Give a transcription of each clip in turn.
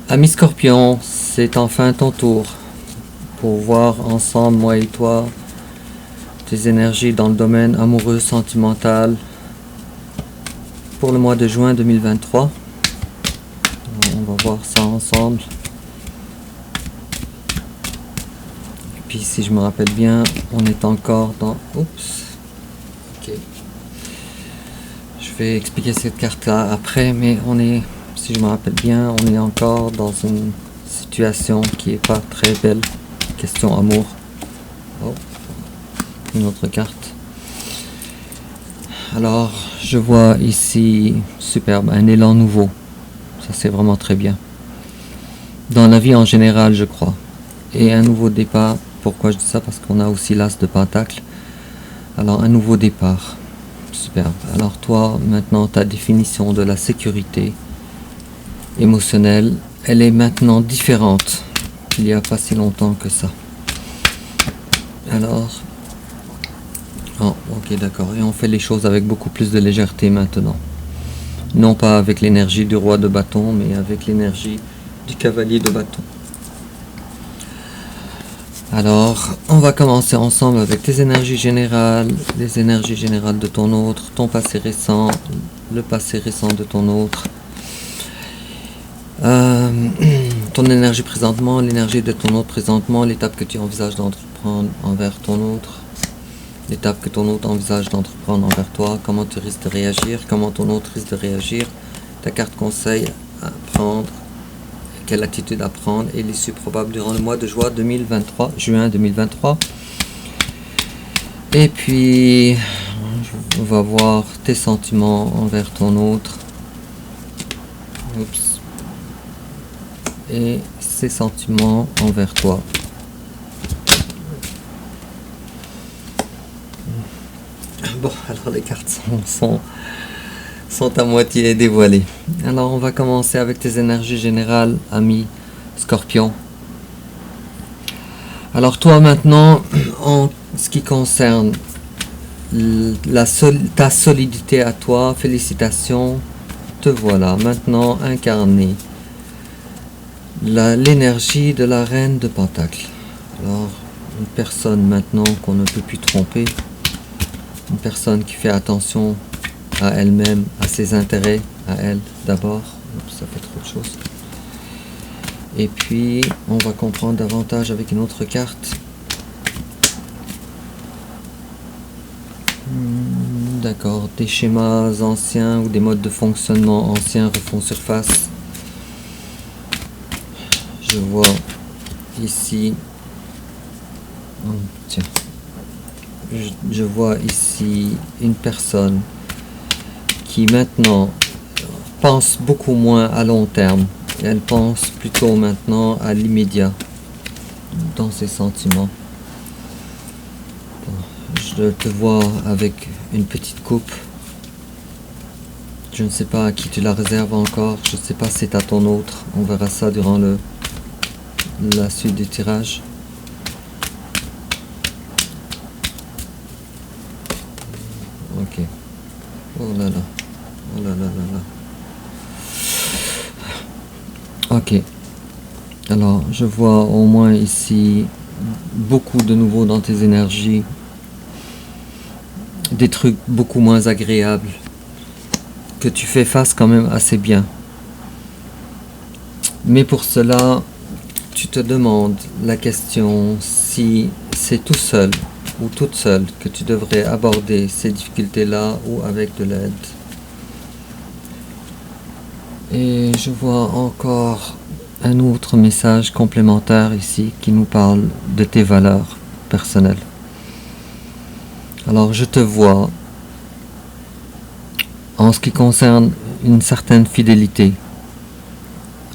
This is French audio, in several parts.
Ami Scorpion, c'est enfin ton tour pour voir ensemble, moi et toi, tes énergies dans le domaine amoureux, sentimental pour le mois de juin 2023. On va voir ça ensemble. Et puis si je me rappelle bien, on est encore dans... Oups. Ok. Je vais expliquer cette carte-là après, mais on est... Si je me rappelle bien, on est encore dans une situation qui est pas très belle. Question amour. Oh, une autre carte. Alors, je vois ici, superbe, un élan nouveau. Ça, c'est vraiment très bien. Dans la vie en général, je crois. Et un nouveau départ. Pourquoi je dis ça? Parce qu'on a aussi l'as de Pentacle. Alors, un nouveau départ. Superbe. Alors, toi, maintenant, ta définition de la sécurité émotionnelle, elle est maintenant différente qu'il n'y a pas si longtemps que ça. Alors, oh, ok, d'accord. Et on fait les choses avec beaucoup plus de légèreté maintenant. Non pas avec l'énergie du roi de bâton, mais avec l'énergie du cavalier de bâton. Alors, on va commencer ensemble avec tes énergies générales, les énergies générales de ton autre, ton passé récent, le passé récent de ton autre. Ton énergie présentement, l'énergie de ton autre présentement, l'étape que tu envisages d'entreprendre envers ton autre, l'étape que ton autre envisage d'entreprendre envers toi, comment tu risques de réagir, comment ton autre risque de réagir, ta carte conseil à prendre, quelle attitude à prendre et l'issue probable durant le mois de juin 2023. Et puis, on va voir tes sentiments envers ton autre. Oups. Et ses sentiments envers toi. Bon, alors les cartes sont à moitié dévoilées. Alors on va commencer avec tes énergies générales, ami Scorpion. Alors toi maintenant, en ce qui concerne ta solidité à toi, félicitations, te voilà maintenant incarné. L'énergie de la reine de Pentacle. Alors, une personne maintenant qu'on ne peut plus tromper. Une personne qui fait attention à elle-même, à ses intérêts, à elle d'abord. Ça fait trop de choses. Et puis, on va comprendre davantage avec une autre carte. D'accord, des schémas anciens ou des modes de fonctionnement anciens refont surface. Je vois ici, tiens, je vois ici une personne qui maintenant pense beaucoup moins à long terme. Elle pense plutôt maintenant à l'immédiat dans ses sentiments. Je te vois avec une petite coupe. Je ne sais pas à qui tu la réserves encore. Je ne sais pas si c'est à ton autre. On verra ça durant la suite du tirage. Ok. Oh là là. Oh là là là là. Ok. Alors, je vois au moins ici beaucoup de nouveau dans tes énergies. Des trucs beaucoup moins agréables. Que tu fais face quand même assez bien. Mais pour cela, tu te demandes la question si c'est tout seul ou toute seule que tu devrais aborder ces difficultés-là ou avec de l'aide. Et je vois encore un autre message complémentaire ici qui nous parle de tes valeurs personnelles. Alors je te vois en ce qui concerne une certaine fidélité.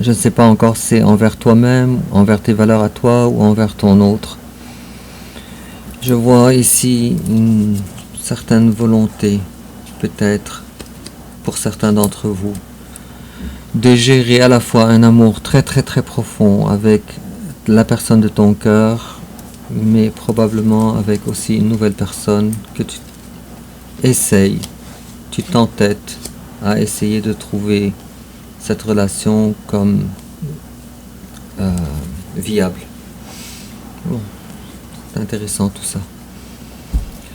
Je ne sais pas encore si c'est envers toi-même, envers tes valeurs à toi ou envers ton autre. Je vois ici une certaine volonté, peut-être pour certains d'entre vous, de gérer à la fois un amour très très très profond avec la personne de ton cœur, mais probablement avec aussi une nouvelle personne que tu essayes, tu t'entêtes à essayer de trouver cette relation comme viable. Bon, c'est intéressant tout ça.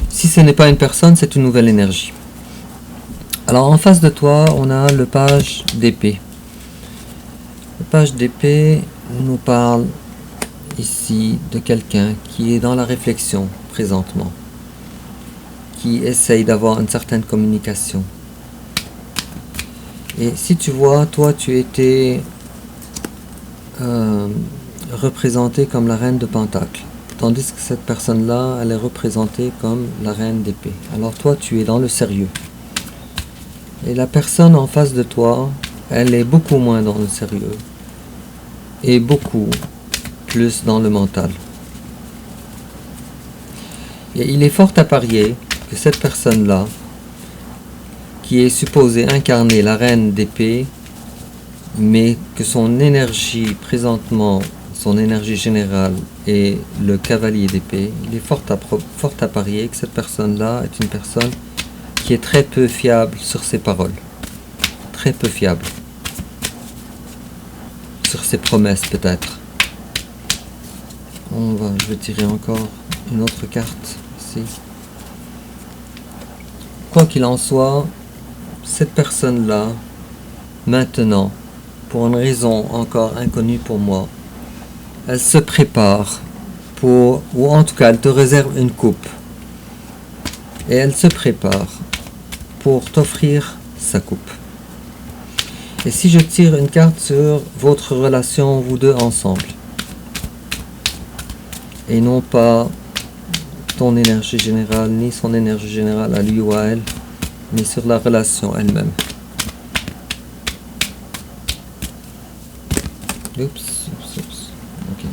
Si ce n'est pas une personne, c'est une nouvelle énergie. Alors en face de toi, on a le page d'épée. Le page d'épée nous parle ici de quelqu'un qui est dans la réflexion présentement, qui essaye d'avoir une certaine communication. Et si tu vois, toi tu étais représentée comme la reine de Pentacle, tandis que cette personne-là, elle est représentée comme la reine d'épée. Alors toi, tu es dans le sérieux. Et la personne en face de toi, elle est beaucoup moins dans le sérieux et beaucoup plus dans le mental. Et il est fort à parier que cette personne-là, qui est supposée incarner la reine d'épée, mais que son énergie présentement, son énergie générale est le cavalier d'épée, il est fort à parier que cette personne-là est une personne qui est très peu fiable sur ses paroles, très peu fiable sur ses promesses peut-être. Je vais tirer encore une autre carte ici. Quoi qu'il en soit, cette personne-là, maintenant, pour une raison encore inconnue pour moi, elle se prépare pour, ou en tout cas, elle te réserve une coupe. Et elle se prépare pour t'offrir sa coupe. Et si je tire une carte sur votre relation, vous deux ensemble, et non pas ton énergie générale, ni son énergie générale à lui ou à elle, mais sur la relation elle-même. Oups. Ok.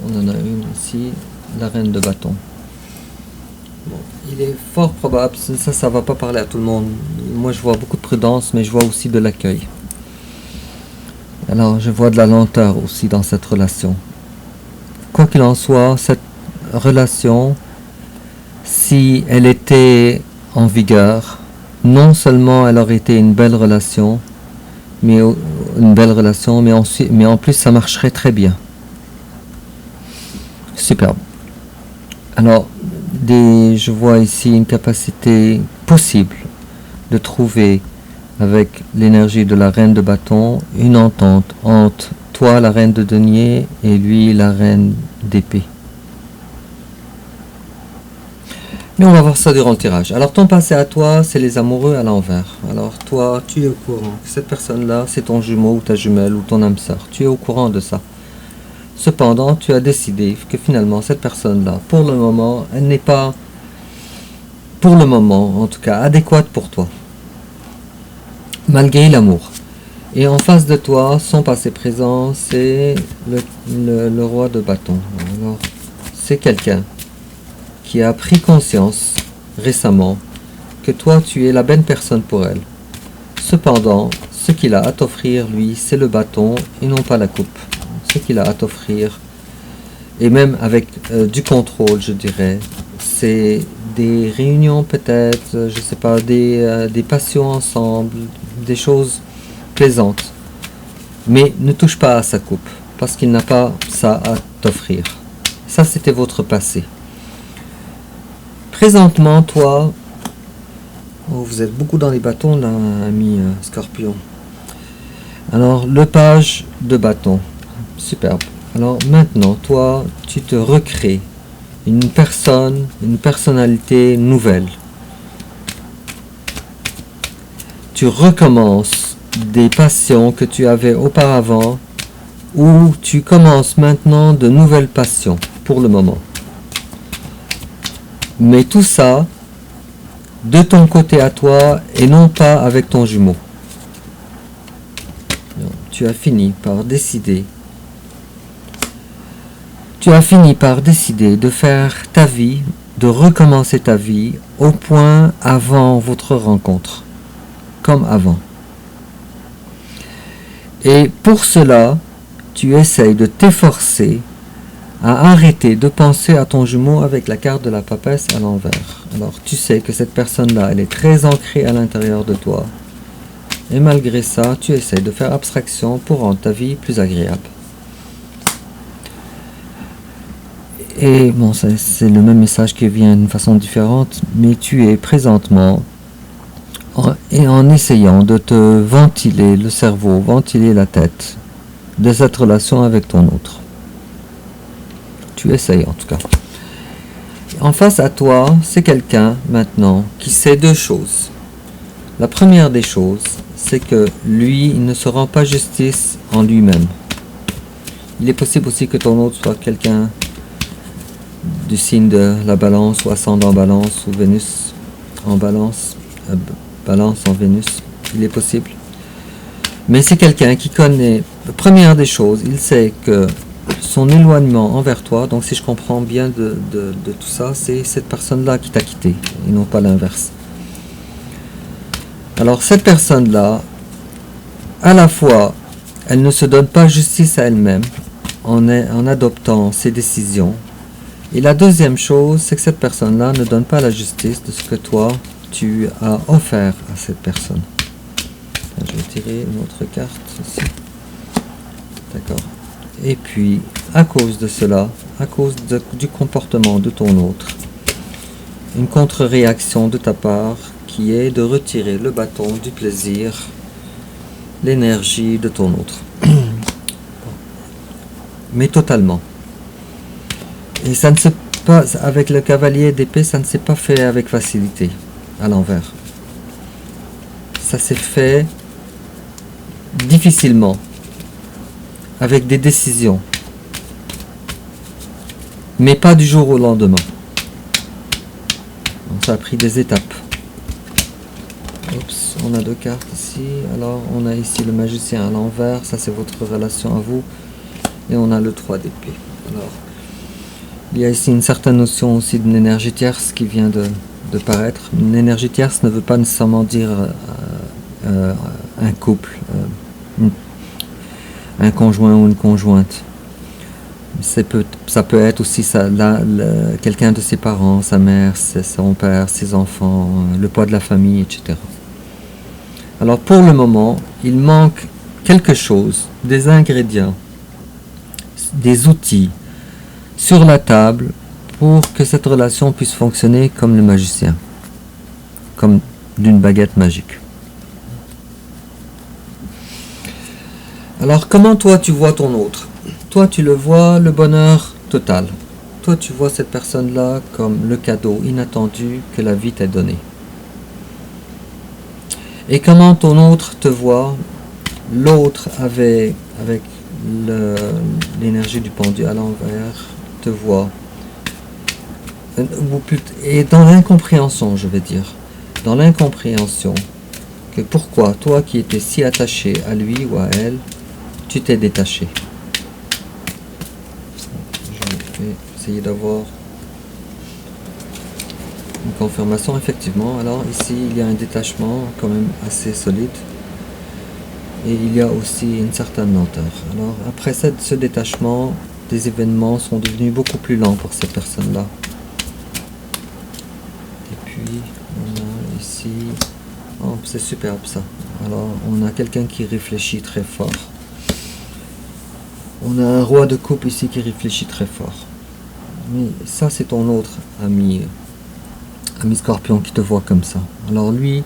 On en a une ici, la reine de bâton. Bon. Il est fort probable, ça va pas parler à tout le monde. Moi je vois beaucoup de prudence, mais je vois aussi de l'accueil. Alors je vois de la lenteur aussi dans cette relation. Quoi qu'il en soit, cette relation, si elle était en vigueur, non seulement elle aurait été une belle relation, mais en plus ça marcherait très bien. Superbe. Alors, je vois ici une capacité possible de trouver avec l'énergie de la reine de bâton une entente entre toi, la reine de denier, et lui, la reine d'épée. Mais on va voir ça durant le tirage. Alors ton passé à toi, c'est les amoureux à l'envers. Alors toi, tu es au courant que cette personne-là, c'est ton jumeau ou ta jumelle ou ton âme sœur. Tu es au courant de ça. Cependant, tu as décidé que finalement, cette personne-là, pour le moment, elle n'est pas, pour le moment en tout cas, adéquate pour toi. Malgré l'amour. Et en face de toi, son passé présent, c'est le roi de bâton. Alors, c'est quelqu'un qui a pris conscience récemment que toi, tu es la bonne personne pour elle. Cependant, ce qu'il a à t'offrir, lui, c'est le bâton et non pas la coupe. Ce qu'il a à t'offrir, et même avec du contrôle, je dirais, c'est des réunions peut-être, je sais pas, des passions ensemble, des choses plaisantes. Mais ne touche pas à sa coupe, parce qu'il n'a pas ça à t'offrir. Ça, c'était votre passé. Présentement, toi, vous êtes beaucoup dans les bâtons là, ami Scorpion. Alors, le page de bâton. Superbe. Alors maintenant, toi, tu te recrées une personne, une personnalité nouvelle. Tu recommences des passions que tu avais auparavant, ou tu commences maintenant de nouvelles passions pour le moment. Mais tout ça, de ton côté à toi et non pas avec ton jumeau. Tu as fini par décider. Tu as fini par décider de faire ta vie, de recommencer ta vie au point avant votre rencontre, comme avant. Et pour cela, tu essayes de t'efforcer à arrêter de penser à ton jumeau avec la carte de la papesse à l'envers. Alors tu sais que cette personne-là, elle est très ancrée à l'intérieur de toi. Et malgré ça, tu essayes de faire abstraction pour rendre ta vie plus agréable. Et bon, c'est le même message qui vient d'une façon différente, mais tu es présentement en essayant de te ventiler le cerveau, ventiler la tête de cette relation avec ton autre. Tu essayes en tout cas. En face à toi, c'est quelqu'un maintenant qui sait deux choses. La première des choses, c'est que lui, il ne se rend pas justice en lui-même. Il est possible aussi que ton autre soit quelqu'un du signe de la balance ou ascendant balance ou Vénus en balance, balance en Vénus, il est possible. Mais c'est quelqu'un qui connaît, la première des choses, il sait que son éloignement envers toi, donc si je comprends bien de tout ça, c'est cette personne-là qui t'a quitté, et non pas l'inverse. Alors cette personne-là, à la fois, elle ne se donne pas justice à elle-même en adoptant ses décisions. Et la deuxième chose, c'est que cette personne-là ne donne pas la justice de ce que toi, tu as offert à cette personne. Je vais tirer une autre carte ici. D'accord. Et puis, à cause de cela, à cause du comportement de ton autre, une contre-réaction de ta part qui est de retirer le bâton du plaisir, l'énergie de ton autre. Mais totalement. Et ça ne se passe avec le cavalier d'épée, ça ne s'est pas fait avec facilité, à l'envers. Ça s'est fait difficilement, avec des décisions, mais pas du jour au lendemain. Donc ça a pris des étapes. Oups, on a deux cartes ici. Alors on a ici le magicien à l'envers, ça c'est votre relation à vous, et on a le 3 d'épée. Alors il y a ici une certaine notion aussi d'une énergie tierce qui vient de paraître. Une énergie tierce ne veut pas nécessairement dire un couple, un conjoint ou une conjointe. Ça peut être aussi quelqu'un de ses parents, sa mère, son père, ses enfants, le poids de la famille, etc. Alors pour le moment, il manque quelque chose, des ingrédients, des outils sur la table pour que cette relation puisse fonctionner comme le magicien, comme d'une baguette magique. Alors comment toi tu vois ton autre? Toi tu le vois le bonheur total. Toi tu vois cette personne-là comme le cadeau inattendu que la vie t'a donné. Et comment ton autre te voit? L'autre avec l'énergie du pendu à l'envers te voit. Et dans l'incompréhension, je vais dire. Dans l'incompréhension que pourquoi toi qui étais si attaché à lui ou à elle, tu t'es détaché. Je vais essayer d'avoir une confirmation, effectivement. Alors ici, il y a un détachement quand même assez solide. Et il y a aussi une certaine lenteur. Alors après ce détachement, des événements sont devenus beaucoup plus lents pour cette personne-là. Et puis, on a ici... Oh, c'est superbe ça. Alors, on a quelqu'un qui réfléchit très fort. On a un roi de coupe ici qui réfléchit très fort. Mais ça, c'est ton autre ami Scorpion qui te voit comme ça. Alors lui,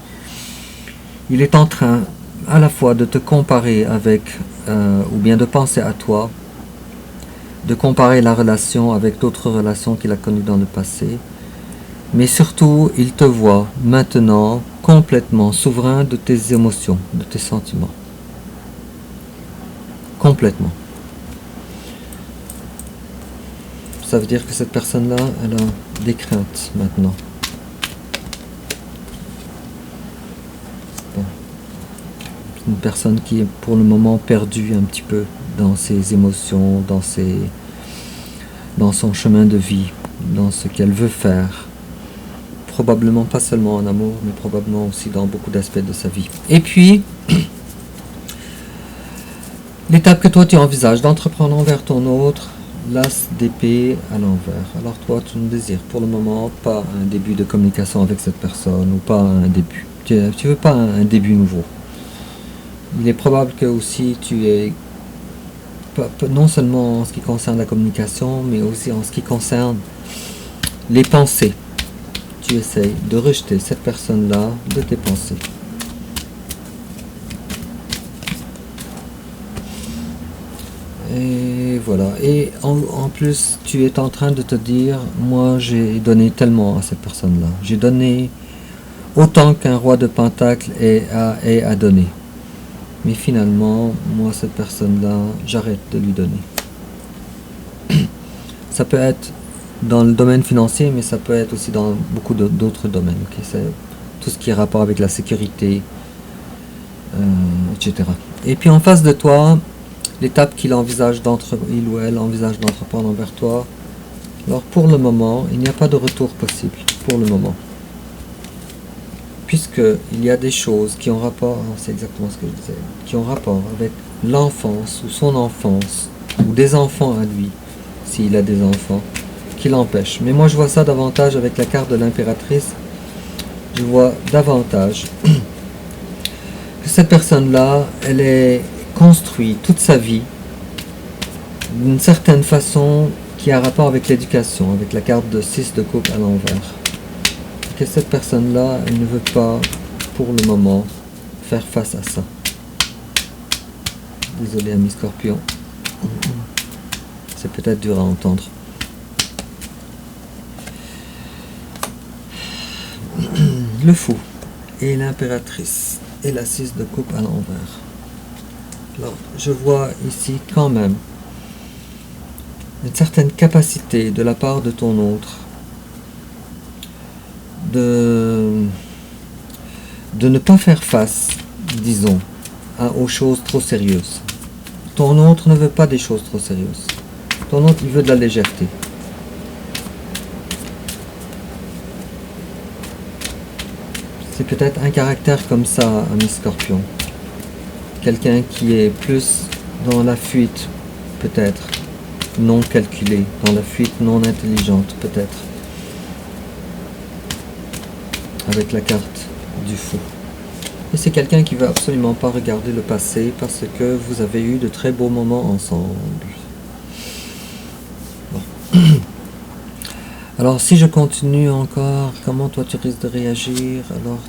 il est en train à la fois de te comparer avec, ou bien de penser à toi, de comparer la relation avec d'autres relations qu'il a connues dans le passé, mais surtout, il te voit maintenant complètement souverain de tes émotions, de tes sentiments. Complètement. Ça veut dire que cette personne-là, elle a des craintes maintenant. Bon. Une personne qui est pour le moment perdue un petit peu dans ses émotions, dans son chemin de vie, dans ce qu'elle veut faire. Probablement pas seulement en amour, mais probablement aussi dans beaucoup d'aspects de sa vie. Et puis, l'étape que toi tu envisages d'entreprendre envers ton autre, l'as d'épée à l'envers. Alors toi, tu ne désires pour le moment pas un début de communication avec cette personne, ou pas un début. Tu veux pas un début nouveau. Il est probable que aussi tu aies non seulement en ce qui concerne la communication, mais aussi en ce qui concerne les pensées. Tu essayes de rejeter cette personne-là de tes pensées. Et voilà. Et en plus, tu es en train de te dire, moi j'ai donné tellement à cette personne-là. J'ai donné autant qu'un roi de Pentacle est à donner. Mais finalement, moi cette personne-là, j'arrête de lui donner. Ça peut être dans le domaine financier, mais ça peut être aussi dans beaucoup d'autres domaines. Okay? C'est tout ce qui est rapport avec la sécurité, etc. Et puis en face de toi, l'étape il ou elle envisage d'entreprendre envers toi. Alors pour le moment, il n'y a pas de retour possible, pour le moment. Puisqu'il y a des choses qui ont rapport, c'est exactement ce que je disais, qui ont rapport avec l'enfance ou son enfance, ou des enfants à lui, s'il a des enfants, qui l'empêchent. Mais moi je vois ça davantage avec la carte de l'impératrice, je vois davantage que cette personne-là, elle est construite toute sa vie d'une certaine façon qui a rapport avec l'éducation, avec la carte de 6 de coupe à l'envers. Que cette personne-là, elle ne veut pas, pour le moment, faire face à ça. Désolé, ami Scorpion. C'est peut-être dur à entendre. Le fou et l'impératrice et la 6 de coupe à l'envers. Alors, je vois ici quand même une certaine capacité de la part de ton autre de ne pas faire face, disons, aux choses trop sérieuses. Ton autre ne veut pas des choses trop sérieuses. Ton autre, il veut de la légèreté. C'est peut-être un caractère comme ça, ami Scorpion. Quelqu'un qui est plus dans la fuite, peut-être, non calculée, dans la fuite non intelligente, peut-être. Avec la carte du fou. Et c'est quelqu'un qui ne veut absolument pas regarder le passé parce que vous avez eu de très beaux moments ensemble. Bon. Alors si je continue encore, comment toi tu risques de réagir? Alors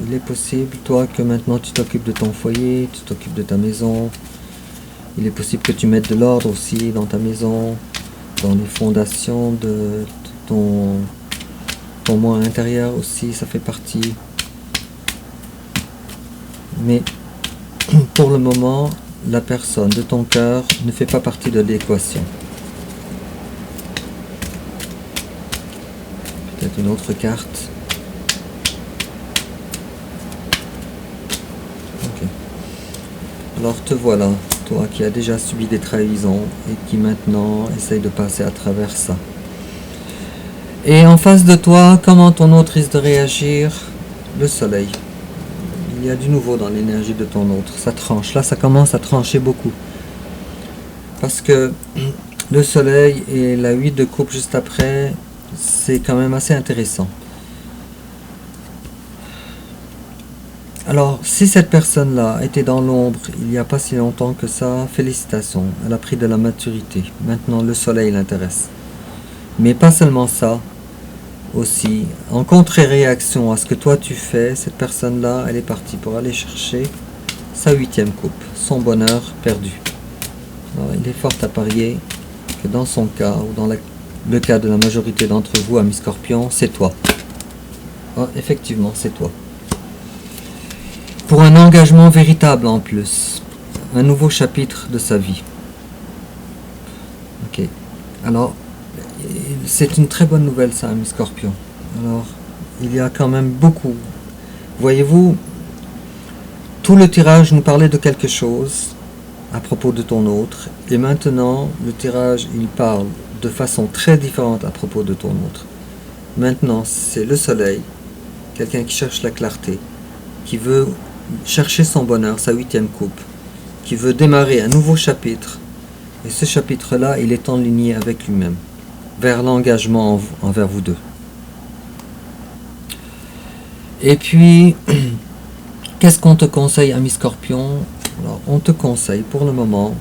il est possible, toi, que maintenant tu t'occupes de ton foyer, tu t'occupes de ta maison. Il est possible que tu mettes de l'ordre aussi dans ta maison, dans les fondations de ton moi intérieur aussi, ça fait partie. Mais pour le moment, la personne de ton cœur ne fait pas partie de l'équation. Peut-être une autre carte. Ok. Alors te voilà, toi qui as déjà subi des trahisons et qui maintenant essaye de passer à travers ça. Et en face de toi, comment ton autre risque de réagir? Le soleil. Il y a du nouveau dans l'énergie de ton autre. Ça tranche. Là, ça commence à trancher beaucoup. Parce que le soleil et la 8 de coupe juste après, c'est quand même assez intéressant. Alors, si cette personne-là était dans l'ombre il n'y a pas si longtemps que ça, félicitations. Elle a pris de la maturité. Maintenant, le soleil l'intéresse. Mais pas seulement ça. Aussi, en contre-réaction à ce que toi tu fais, cette personne-là, elle est partie pour aller chercher sa 8e coupe, son bonheur perdu. Alors, il est fort à parier que dans son cas, ou dans le cas de la majorité d'entre vous, amis Scorpion, c'est toi. Ah, effectivement, c'est toi. Pour un engagement véritable en plus, un nouveau chapitre de sa vie. Ok, alors, c'est une très bonne nouvelle ça, ami Scorpion. Alors, il y a quand même beaucoup. Voyez-vous, tout le tirage nous parlait de quelque chose à propos de ton autre. Et maintenant, le tirage, il parle de façon très différente à propos de ton autre. Maintenant, c'est le soleil, quelqu'un qui cherche la clarté, qui veut chercher son bonheur, sa 8e coupe, qui veut démarrer un nouveau chapitre. Et ce chapitre-là, il est enligné avec lui-même, vers l'engagement envers vous deux. Et puis, qu'est-ce qu'on te conseille, ami Scorpion? Alors, on te conseille pour le moment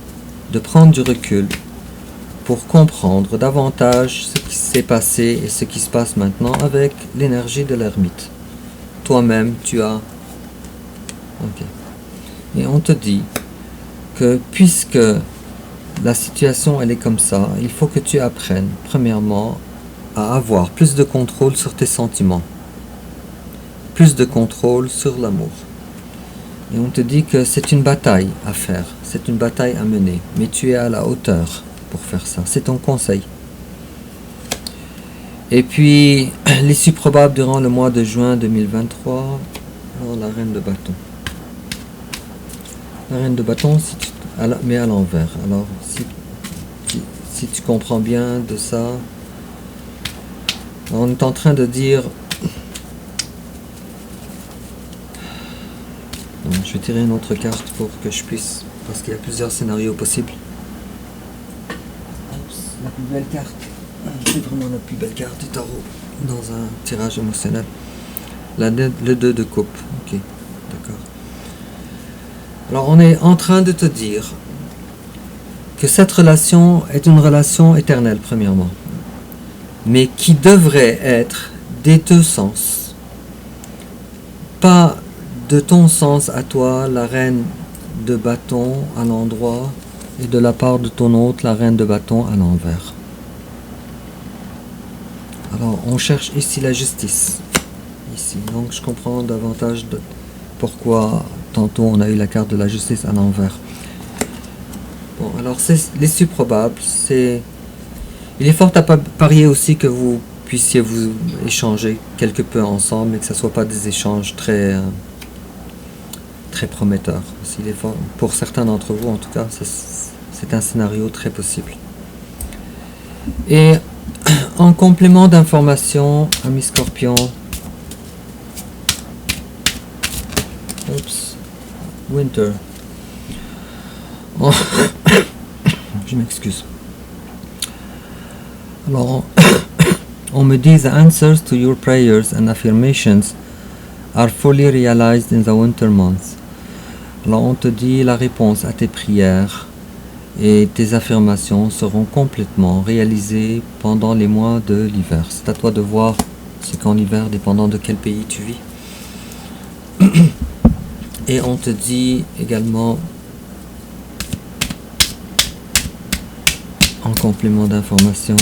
de prendre du recul pour comprendre davantage ce qui s'est passé et ce qui se passe maintenant avec l'énergie de l'ermite. Toi-même, tu as... Ok. Et on te dit que puisque la situation elle est comme ça, il faut que tu apprennes, premièrement, à avoir plus de contrôle sur tes sentiments, plus de contrôle sur l'amour. Et on te dit que c'est une bataille à faire, c'est une bataille à mener, mais tu es à la hauteur pour faire ça, c'est ton conseil. Et puis, l'issue probable durant le mois de juin 2023, alors la reine de bâton. La reine de bâton, mais à l'envers. Alors, si tu comprends bien de ça, on est en train de dire... Non, je vais tirer une autre carte pour que je puisse, parce qu'il y a plusieurs scénarios possibles. Oups, la plus belle carte. C'est vraiment la plus belle carte du tarot dans un tirage émotionnel. Le 2 de coupe. Ok, d'accord. Alors on est en train de te dire que cette relation est une relation éternelle, premièrement, mais qui devrait être des deux sens. Pas de ton sens à toi, la reine de bâton à l'endroit, et de la part de ton autre, la reine de bâton à l'envers. Alors on cherche ici la justice. Ici, donc je comprends davantage de pourquoi tantôt on a eu la carte de la justice à l'envers. Bon, alors c'est l'issue probable, il est fort à parier aussi que vous puissiez vous échanger quelque peu ensemble et que ce ne soit pas des échanges très prometteurs. S'il est fort, pour certains d'entre vous en tout cas, c'est un scénario très possible. Et en complément d'information, ami Scorpion, oups, Winter. Oh. Je m'excuse. Alors, on me dit the answers to your prayers and affirmations are fully realized in the winter months. Alors, on te dit la réponse à tes prières et tes affirmations seront complètement réalisées pendant les mois de l'hiver. C'est à toi de voir ce qu'en hiver, dépendant de quel pays tu vis. Et on te dit également, en complément d'information,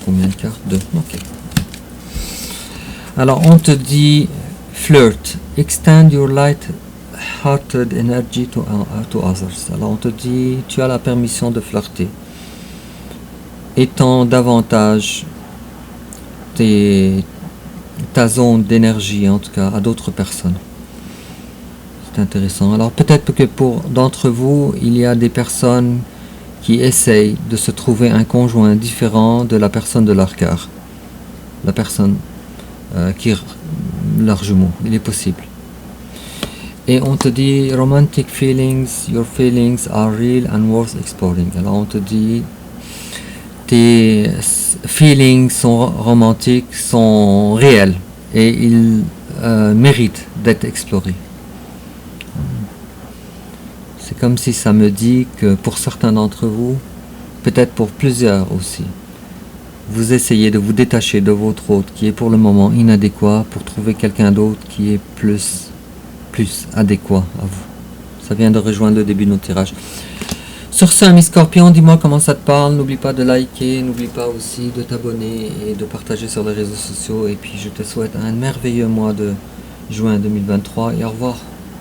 combien de cartes? 2. Ok. Alors on te dit flirt, extend your light-hearted energy to others. Alors on te dit, tu as la permission de flirter. Étends davantage ta zone d'énergie, en tout cas, à d'autres personnes. C'est intéressant. Alors peut-être que pour d'entre vous, il y a des personnes qui essayent de se trouver un conjoint différent de la personne de leur cœur. La personne qui est leur jumeau. Il est possible. Et on te dit, romantic feelings, your feelings are real and worth exploring. Alors on te dit, tes feelings sont romantiques, sont réels et ils méritent d'être explorés. C'est comme si ça me dit que pour certains d'entre vous, peut-être pour plusieurs aussi, vous essayez de vous détacher de votre autre qui est pour le moment inadéquat pour trouver quelqu'un d'autre qui est plus adéquat à vous. Ça vient de rejoindre le début de notre tirage. Sur ce, ami Scorpion, dis-moi comment ça te parle. N'oublie pas de liker, n'oublie pas aussi de t'abonner et de partager sur les réseaux sociaux. Et puis je te souhaite un merveilleux mois de juin 2023 et au revoir.